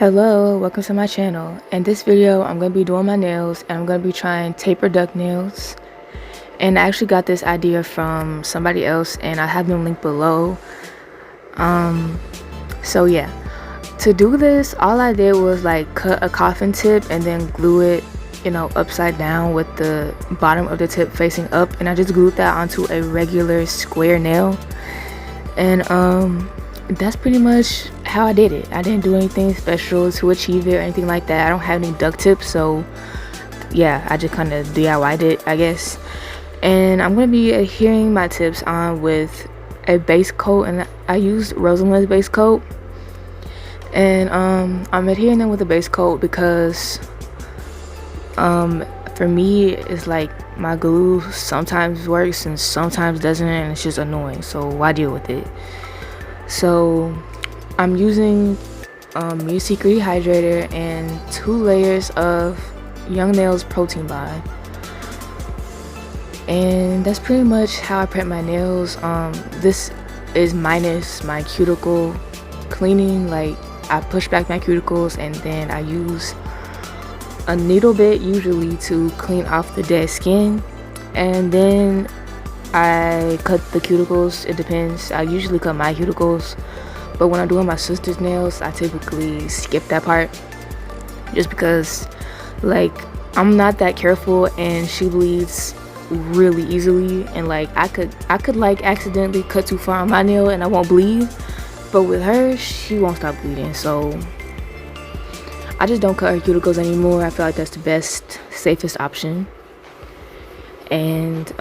Hello, welcome to my channel. In this video, I'm going to be doing my nails and I'm going to be trying tapered duck nails. And I actually got this idea from somebody else and I have them linked below. So yeah, to do this, all I did was like cut a coffin tip and then glue it, upside down with the bottom of the tip facing up. And I just glued that onto a regular square nail. And that's pretty much how I did it. I didn't do anything special to achieve it or anything like that. I don't have any duck tips, so yeah, I just kind of DIY'd it, I guess. And I'm gonna be adhering my tips on with a base coat, and I used Rosalind's base coat. And I'm adhering them with a base coat because for me it's like my glue sometimes works and sometimes doesn't, and it's just annoying, so why deal with it? So I'm using Secret Hydrator and 2 layers of Young Nails Protein Bond, and that's pretty much how I prep my nails. This is minus my cuticle cleaning. Like, I push back my cuticles and then I use a needle bit usually to clean off the dead skin, and then I cut the cuticles. It depends. I usually cut my cuticles, but when I'm doing my sister's nails, I typically skip that part just because, like, I'm not that careful and she bleeds really easily, and like I could like accidentally cut too far on my nail and I won't bleed, but with her, she won't stop bleeding. So I just don't cut her cuticles anymore. I feel like that's the best, safest option. And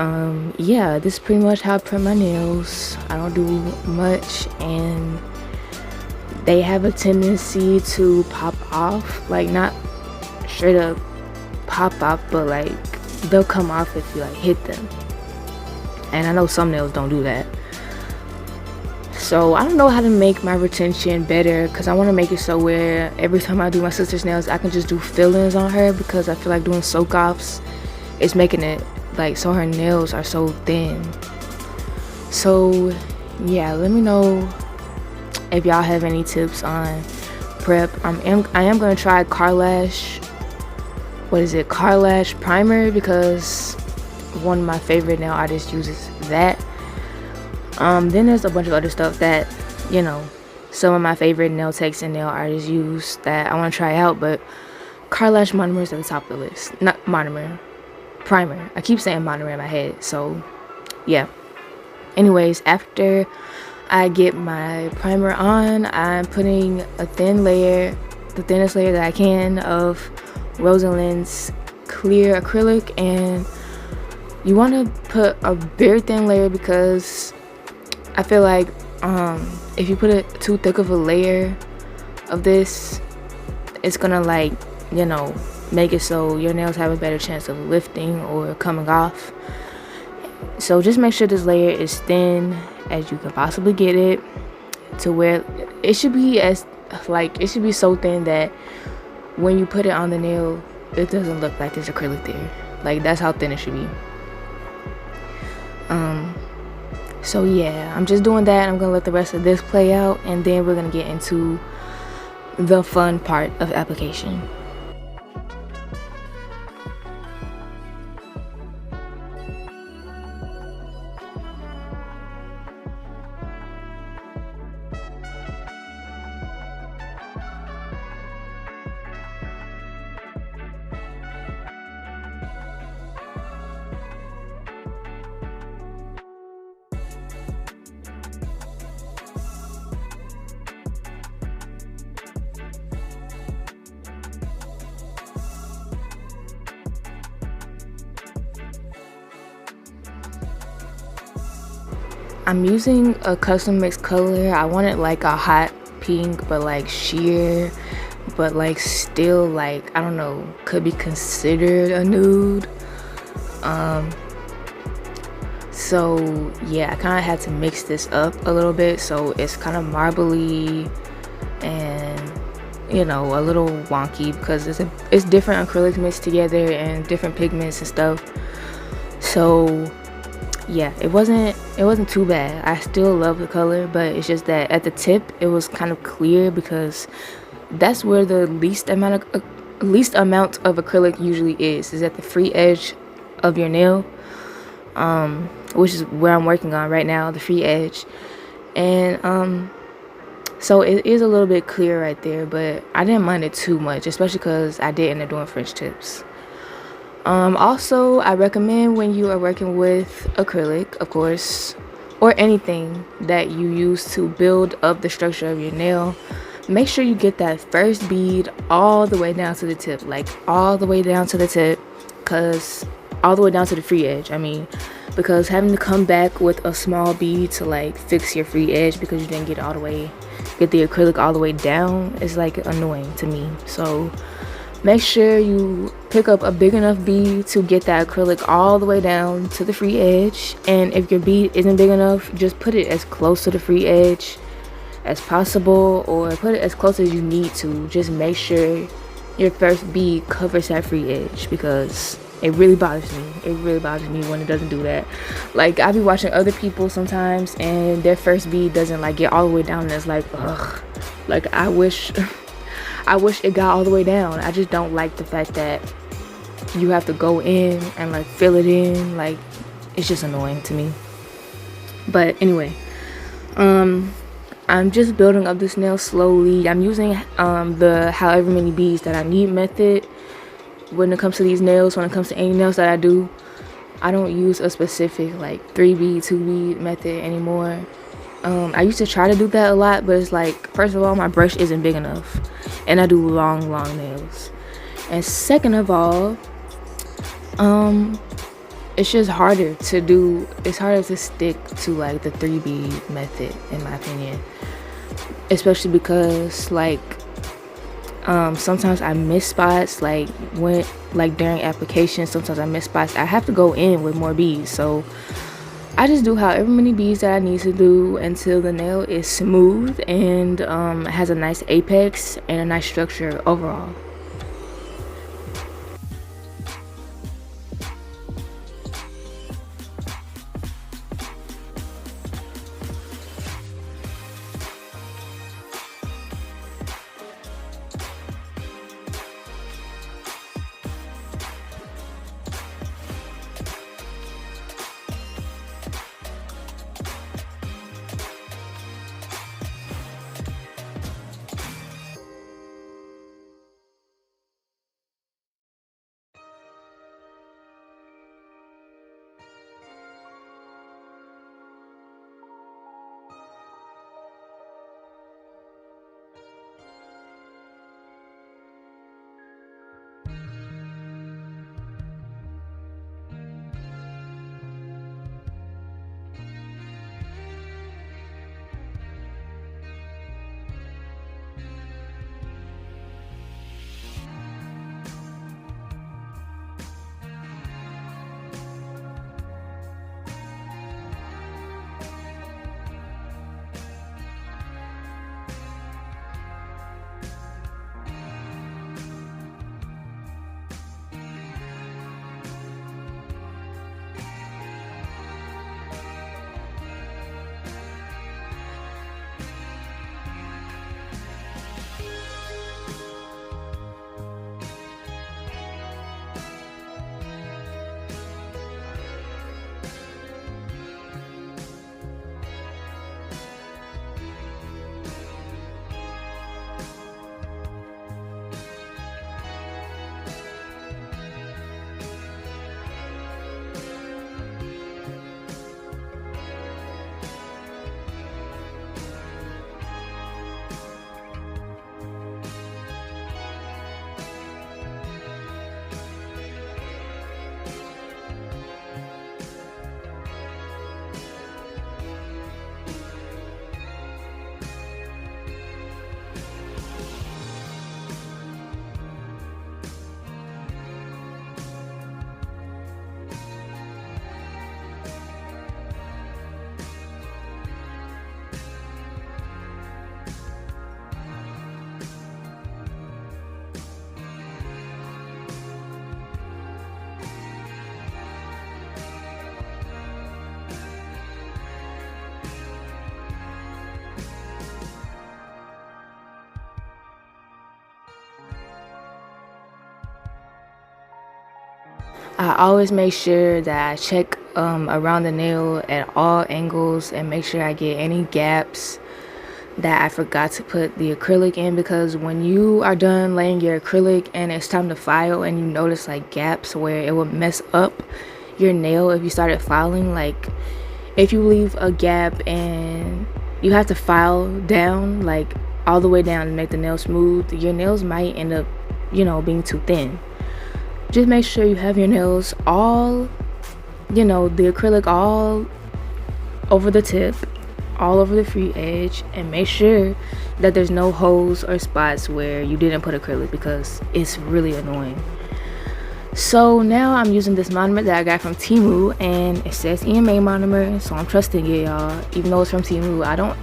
yeah, this is pretty much how I prep my nails. I don't do much, and they have a tendency to pop off, like not straight up pop off, but like they'll come off if you like hit them. And I know some nails don't do that. So I don't know how to make my retention better, because I want to make it so where every time I do my sister's nails, I can just do fill-ins on her, because I feel like doing soak-offs is making it like so her nails are so thin. So yeah, let me know if y'all have any tips on prep. I am gonna try Carlash primer, because one of my favorite nail artists uses that. Then there's a bunch of other stuff that some of my favorite nail techs and nail artists use that I want to try out, but Carlash monomer is at the top of the list. Not monomer, primer. I keep saying monomer in my head, so yeah. Anyways, after I get my primer on, I'm putting a thin layer, the thinnest layer that I can, of Rosalind's clear acrylic. And you want to put a very thin layer, because I feel like if you put it too thick of a layer of this, it's gonna like make it so your nails have a better chance of lifting or coming off. So just make sure this layer is thin as you can possibly get it, to where it should be so thin that when you put it on the nail, it doesn't look like there's acrylic there. Like, that's how thin it should be. So yeah, I'm just doing that. I'm gonna let the rest of this play out, and then we're gonna get into the fun part of application. I'm using a custom mixed color. I wanted like a hot pink, but like sheer, but like still like, I don't know, could be considered a nude. So yeah, I kind of had to mix this up a little bit, so it's kind of marbly and a little wonky, because it's different acrylics mixed together and different pigments and stuff. So yeah, it wasn't too bad. I still love the color, but it's just that at the tip it was kind of clear, because that's where the least amount of acrylic usually is at the free edge of your nail, which is where I'm working on right now, the free edge. And so it is a little bit clear right there, but I didn't mind it too much, especially because I did end up doing French tips. Also, I recommend when you are working with acrylic, of course, or anything that you use to build up the structure of your nail, make sure you get that first bead all the way down to the tip, like all the way down to the tip, because all the way down to the free edge, I mean, because having to come back with a small bead to like fix your free edge because you didn't get the acrylic all the way down is like annoying to me. So make sure you pick up a big enough bead to get that acrylic all the way down to the free edge. And if your bead isn't big enough, just put it as close to the free edge as possible, or put it as close as you need to. Just make sure your first bead covers that free edge, because it really bothers me. It really bothers me when it doesn't do that. Like, I be watching other people sometimes and their first bead doesn't like get all the way down, and it's like, ugh. Like, I wish it got all the way down. I just don't like the fact that you have to go in and like fill it in. Like, it's just annoying to me. But anyway, I'm just building up this nail slowly. I'm using the however many beads that I need method when it comes to these nails. When it comes to any nails that I do, I don't use a specific like 3 bead, 2 bead method anymore. I used to try to do that a lot, but it's like, first of all, my brush isn't big enough, and I do long nails. And second of all, it's just harder to do. It's harder to stick to like the 3 bead method, in my opinion, especially because like sometimes I miss spots, like during application. Sometimes I miss spots. I have to go in with more beads, so I just do however many beads that I need to do until the nail is smooth and has a nice apex and a nice structure overall. I always make sure that I check around the nail at all angles and make sure I get any gaps that I forgot to put the acrylic in, because when you are done laying your acrylic and it's time to file and you notice like gaps where it will mess up your nail if you started filing, like if you leave a gap and you have to file down like all the way down to make the nail smooth, your nails might end up, being too thin. Just make sure you have your nails all, the acrylic all over the tip, all over the free edge, and make sure that there's no holes or spots where you didn't put acrylic, because it's really annoying. So now I'm using this monomer that I got from Temu, and it says EMA monomer, so I'm trusting it, y'all. Even though it's from Temu, I don't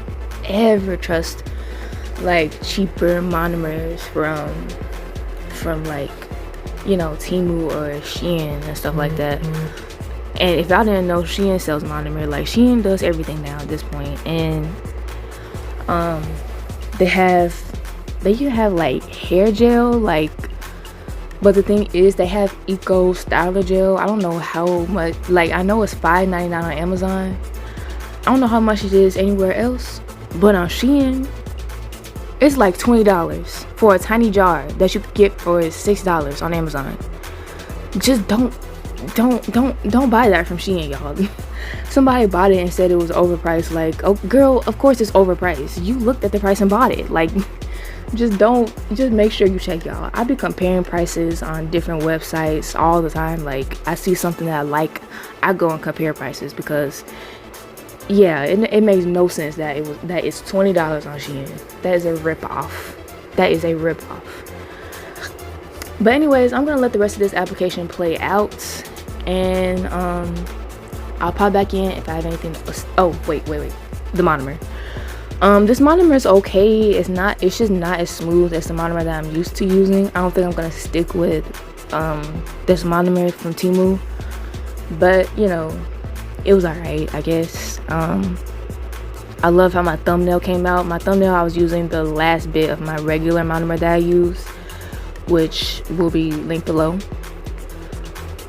ever trust like cheaper monomers from like Temu or Shein and stuff like that. And if y'all didn't know, Shein sells monomer. Like, Shein does everything now at this point. And they can have like hair gel, like, but the thing is they have eco styler gel. I don't know how much, like, I know it's $5.99 on Amazon. I don't know how much it is anywhere else, but on Shein it's like $20 for a tiny jar that you could get for $6 on Amazon. Just don't buy that from Shein, y'all. Somebody bought it and said it was overpriced. Like, oh girl, of course it's overpriced. You looked at the price and bought it. Like, just make sure you check, y'all. I be comparing prices on different websites all the time. Like, I see something that I like, I go and compare prices, because yeah, it makes no sense that it's $20 on Shein. That is a rip-off. But anyways, I'm gonna let the rest of this application play out, and I'll pop back in if I have anything else. Oh wait, the monomer. This monomer is okay. It's just not as smooth as the monomer that I'm used to using. I don't think I'm gonna stick with this monomer from Temu, but it was alright, I guess. I love how my thumbnail came out. My thumbnail, I was using the last bit of my regular monomer that I use, which will be linked below.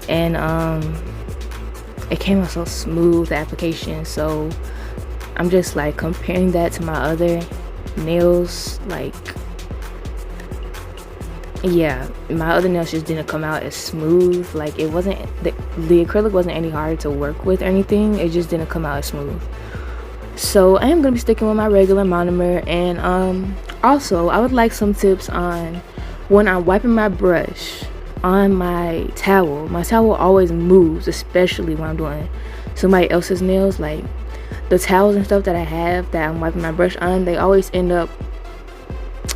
And it came out so smooth, the application. So I'm just like comparing that to my other nails. Like, yeah, my other nails just didn't come out as smooth. Like, it wasn't, the acrylic wasn't any hard to work with or anything. It just didn't come out as smooth. So I am gonna be sticking with my regular monomer. And also I would like some tips on when I'm wiping my brush on my towel. My towel always moves, especially when I'm doing somebody else's nails. Like, the towels and stuff that I have that I'm wiping my brush on, they always end up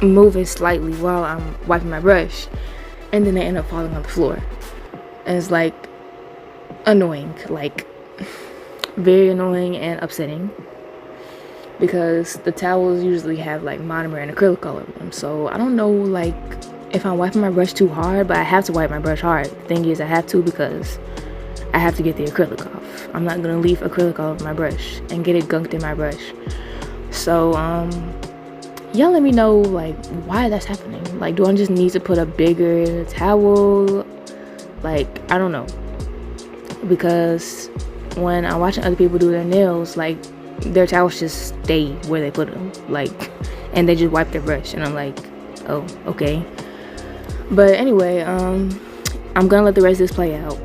moving slightly while I'm wiping my brush, and then they end up falling on the floor. And it's like annoying, like very annoying and upsetting, because the towels usually have like monomer and acrylic all over them. So I don't know, like, if I'm wiping my brush too hard, but I have to wipe my brush hard. The thing is, I have to, because I have to get the acrylic off. I'm not gonna leave acrylic all over my brush and get it gunked in my brush. So y'all let me know, like, why that's happening. Like, do I just need to put a bigger towel? Like, I don't know, because when I'm watching other people do their nails, like, their towels just stay where they put them, like, and they just wipe their brush, and I'm like, oh, okay. But anyway, I'm gonna let the rest of this play out.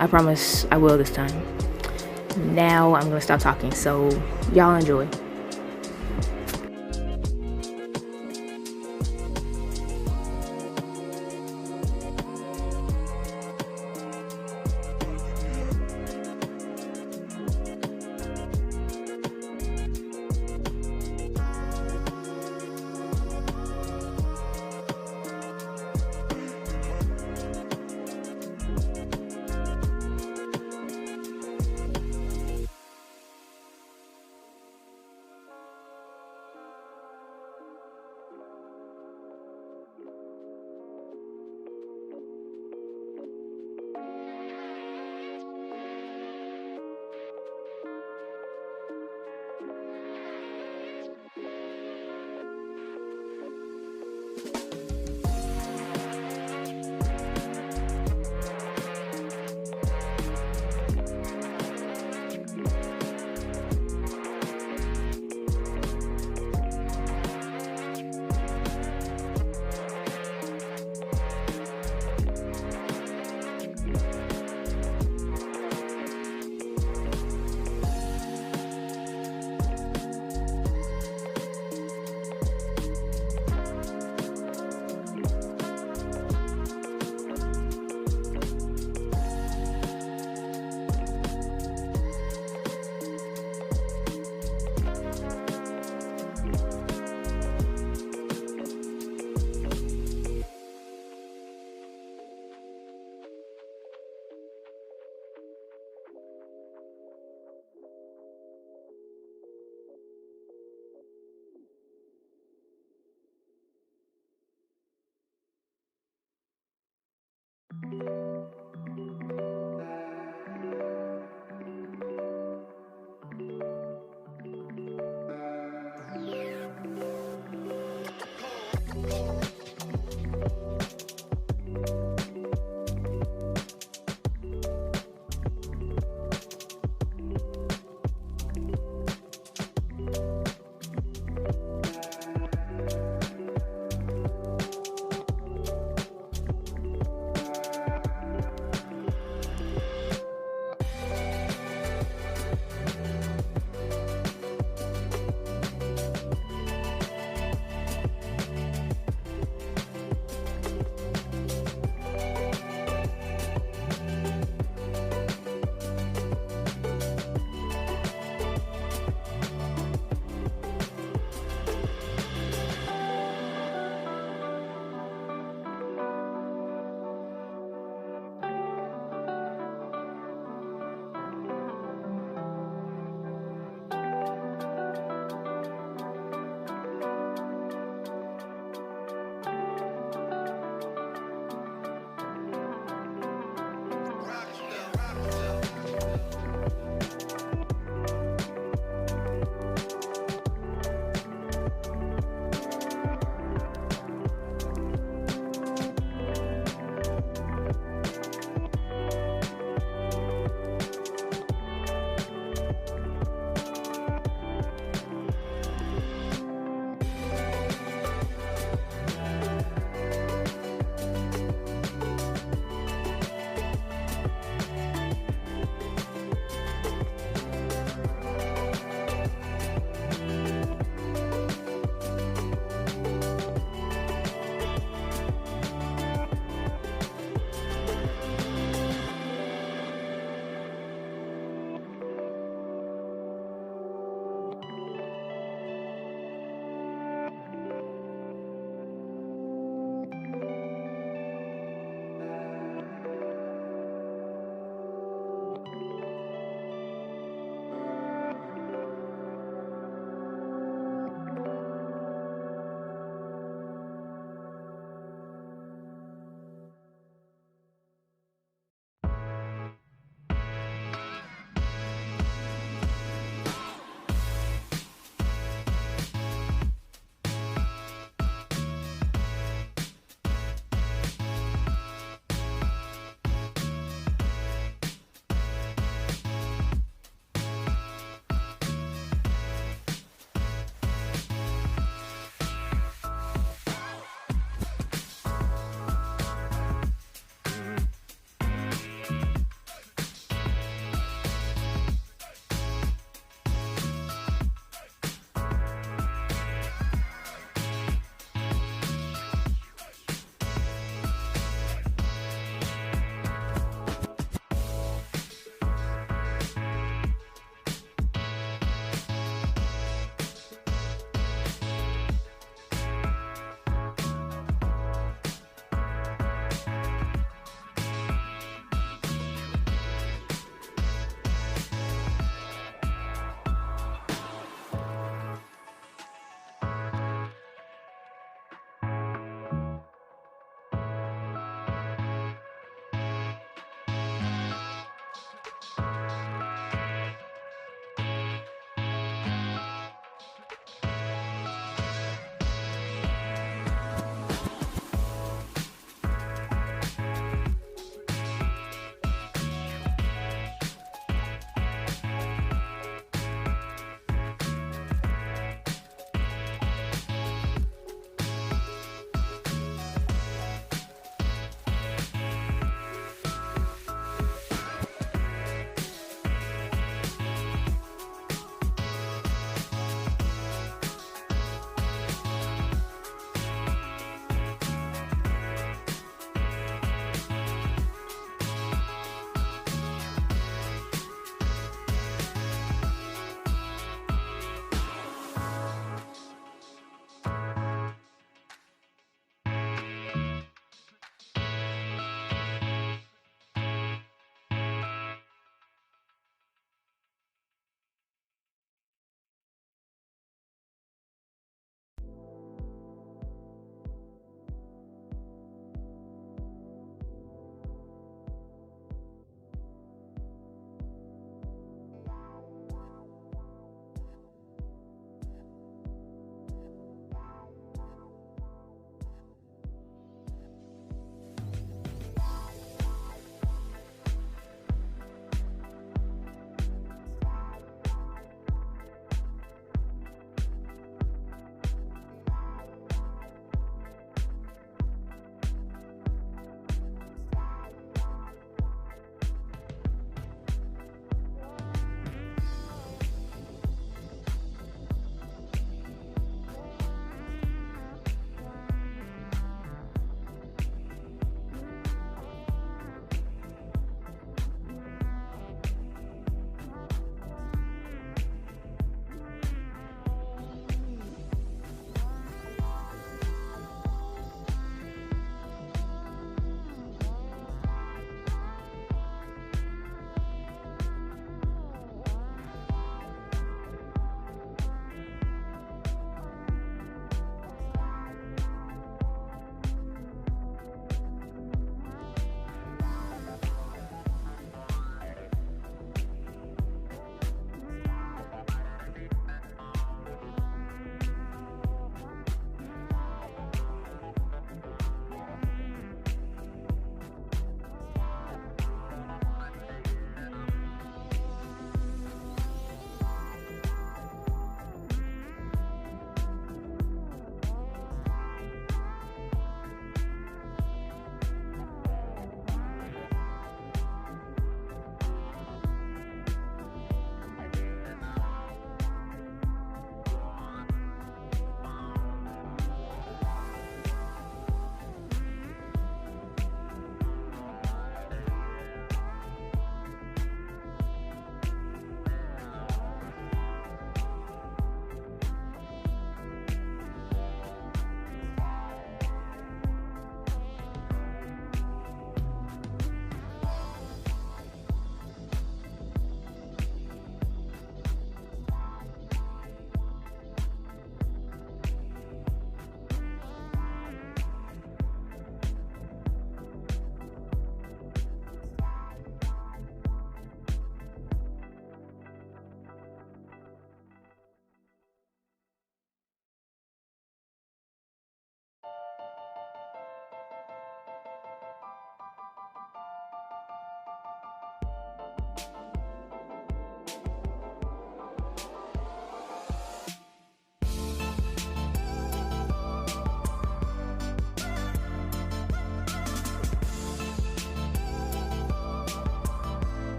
I promise I will this time. Now I'm gonna stop talking, so y'all enjoy.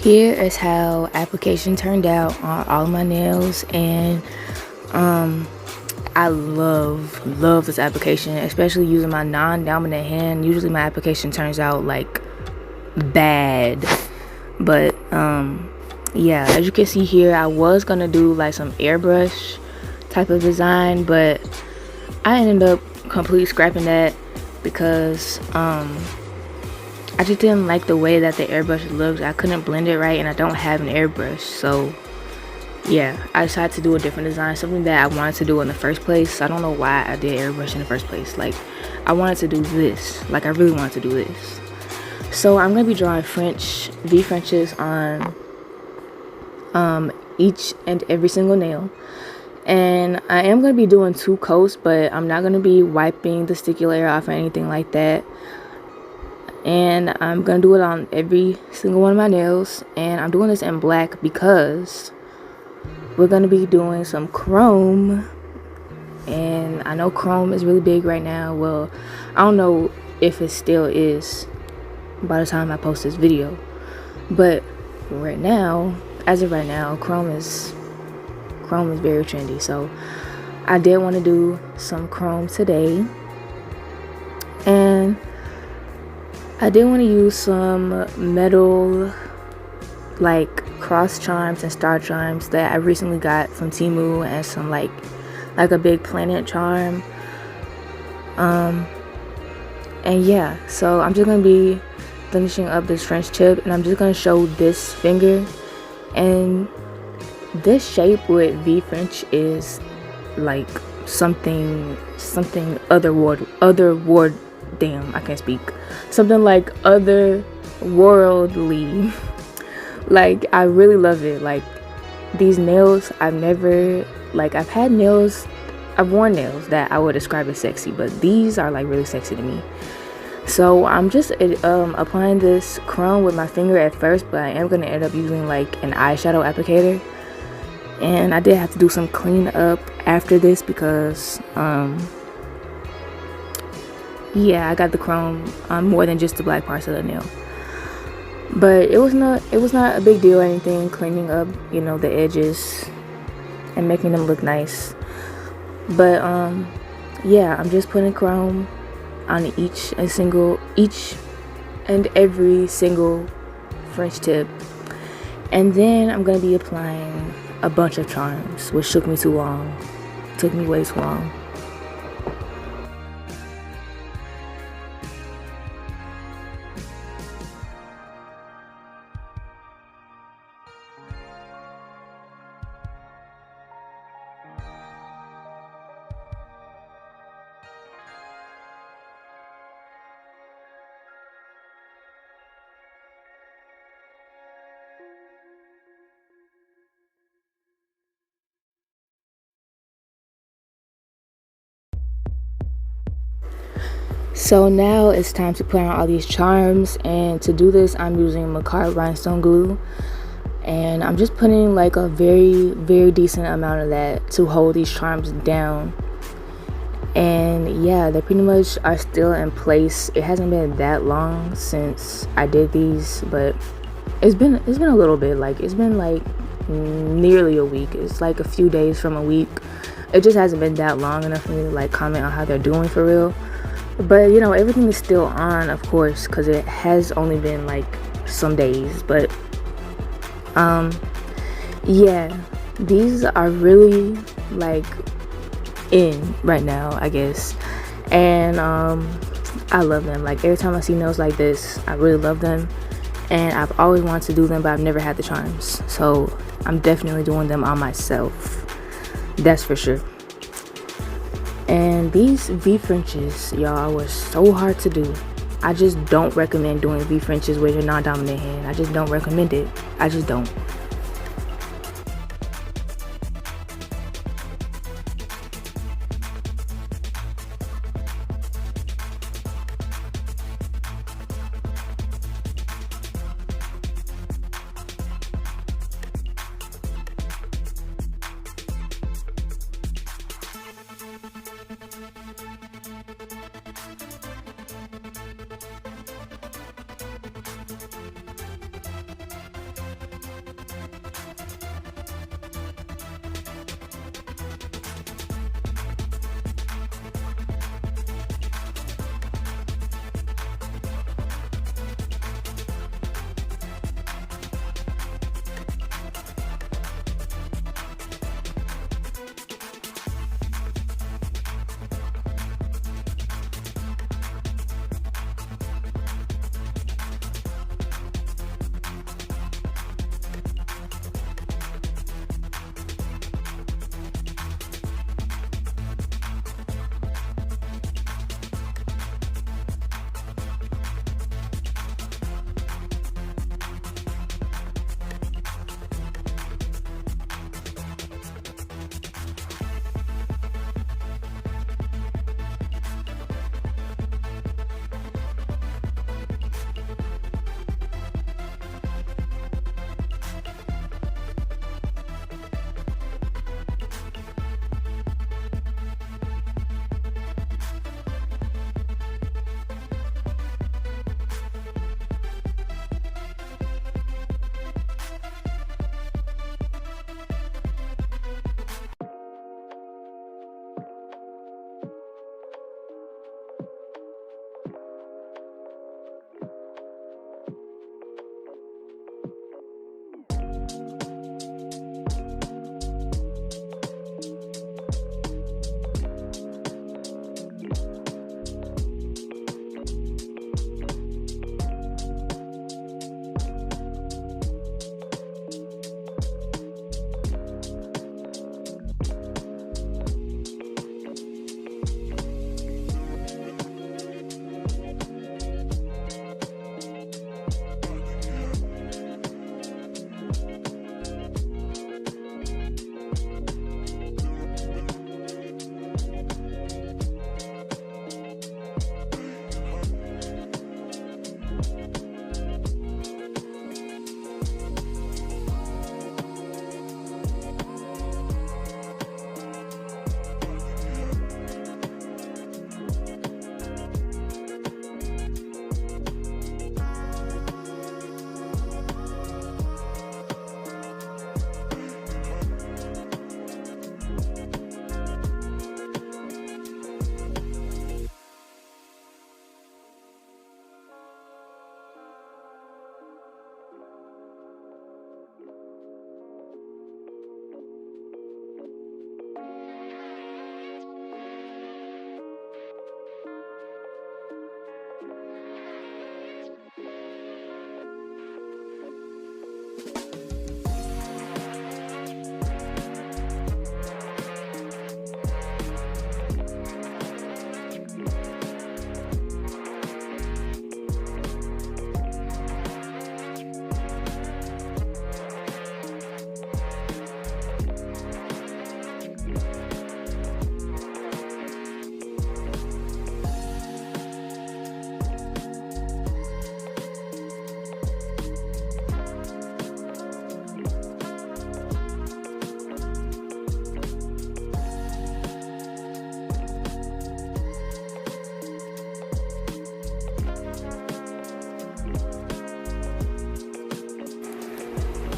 Here is how application turned out on all of my nails, and I love this application, especially using my non-dominant hand. Usually my application turns out like bad, but yeah, as you can see here, I was gonna do like some airbrush type of design, but I ended up completely scrapping that because I just didn't like the way that the airbrush looks. I couldn't blend it right, and I don't have an airbrush, so yeah, I decided to do a different design, something that I wanted to do in the first place. I don't know why I did airbrush in the first place. Like, I wanted to do this. Like, I really wanted to do this. So I'm gonna be drawing V Frenches on each and every single nail, and I am gonna be doing 2 coats, but I'm not gonna be wiping the sticky layer off or anything like that. And I'm gonna do it on every single one of my nails, and I'm doing this in black because we're gonna be doing some chrome, and I know chrome is really big right now. Well, I don't know if it still is by the time I post this video, but right now, as of right now, chrome is very trendy. So I did want to do some chrome today, and I did want to use some metal like cross charms and star charms that I recently got from Temu, and some like a big planet charm. And yeah, so I'm just gonna be finishing up this French tip, and I'm just gonna show this finger. And this shape with V French is like something otherworldly. Damn, I can't speak. Something like otherworldly. Like, I really love it. Like, these nails, I've worn nails that I would describe as sexy, but these are like really sexy to me. So I'm just applying this chrome with my finger at first, but I am going to end up using like an eyeshadow applicator. And I did have to do some cleanup after this because yeah, I got the chrome on more than just the black parts of the nail. But it was not a big deal or anything, cleaning up, you know, the edges and making them look nice. But yeah, I'm just putting chrome on each and every single French tip, and then I'm gonna be applying a bunch of charms, which took me way too long. So now it's time to put on all these charms, and to do this I'm using Macart rhinestone glue, and I'm just putting like a very decent amount of that to hold these charms down. And yeah, they pretty much are still in place. It hasn't been that long since I did these, but it's been a little bit. Like, it's been like nearly a week. It's like a few days from a week. It just hasn't been that long enough for me to like comment on how they're doing for real. But you know, everything is still on, of course, because it has only been like some days. But yeah, these are really like in right now, I guess. And I love them. Like, every time I see nails like this, I really love them, and I've always wanted to do them, but I've never had the charms, so I'm definitely doing them on myself, that's for sure. And these V Frenches, y'all, were so hard to do. I just don't recommend doing V Frenches with your non-dominant hand. I just don't recommend it. I just don't.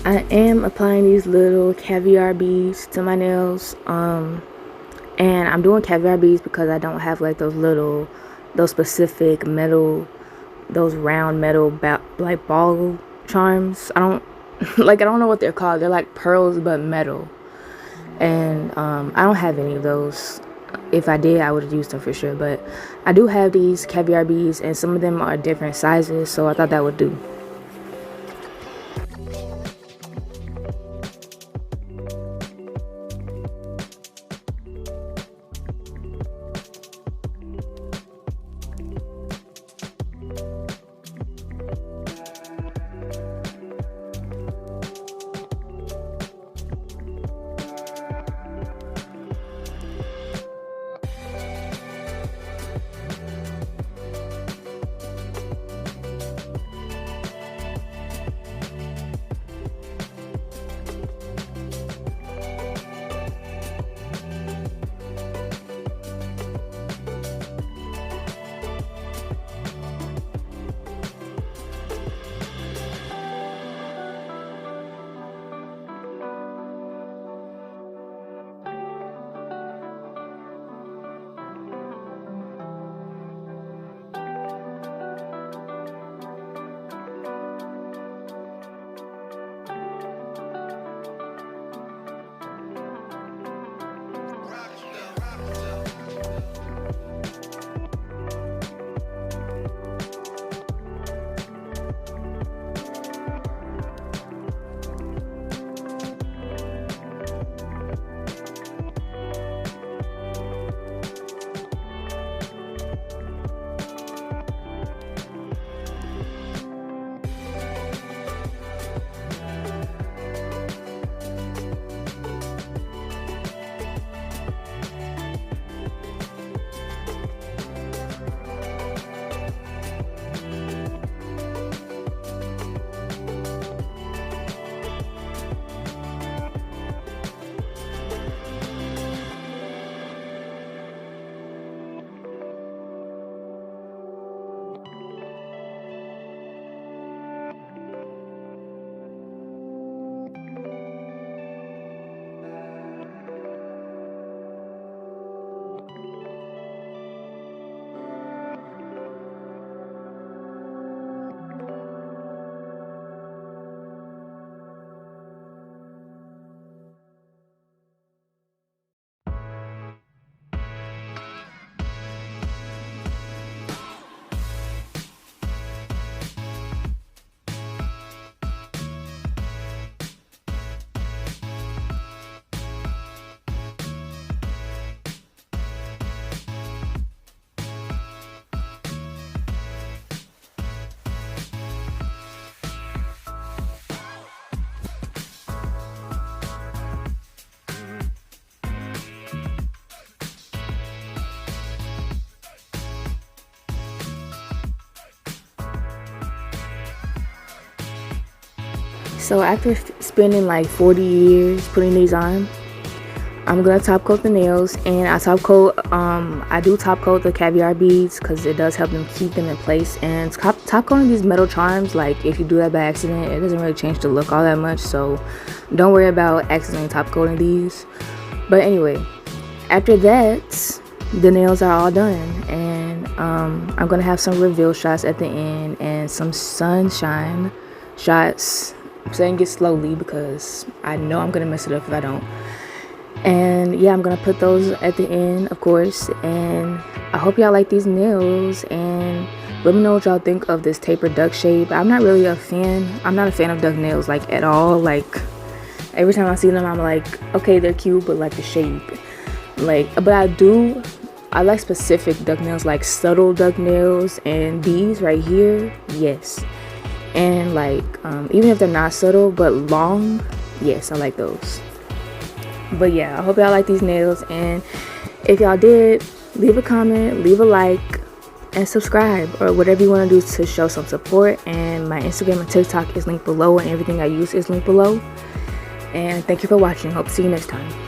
I am applying these little caviar beads to my nails. And I'm doing caviar beads because I don't have like those specific metal, those round metal like ball charms. I don't I don't know what they're called. They're like pearls but metal. And I don't have any of those. If I did, I would have used them for sure. But I do have these caviar beads, and some of them are different sizes, so I thought that would do. So after spending like 40 years putting these on, I'm gonna top coat the nails, and I do top coat the caviar beads because it does help them keep them in place. And top coating these metal charms, like if you do that by accident, it doesn't really change the look all that much, so don't worry about accidentally top coating these. But anyway, after that, the nails are all done, and I'm gonna have some reveal shots at the end and some sunshine shots. I'm saying it slowly because I know I'm gonna mess it up if I don't. And yeah, I'm gonna put those at the end, of course. And I hope y'all like these nails, and let me know what y'all think of this tapered duck shape. I'm not a fan of duck nails like at all. Like every time I see them, I'm like, okay, they're cute, but like the shape, but I like specific duck nails, like subtle duck nails, and these right here, yes. And like even if they're not subtle but long, yes, I like those. But yeah, I hope y'all like these nails, and if y'all did, leave a comment, leave a like, and subscribe, or whatever you want to do to show some support. And my Instagram and TikTok is linked below, and everything I use is linked below. And thank you for watching. Hope to see you next time.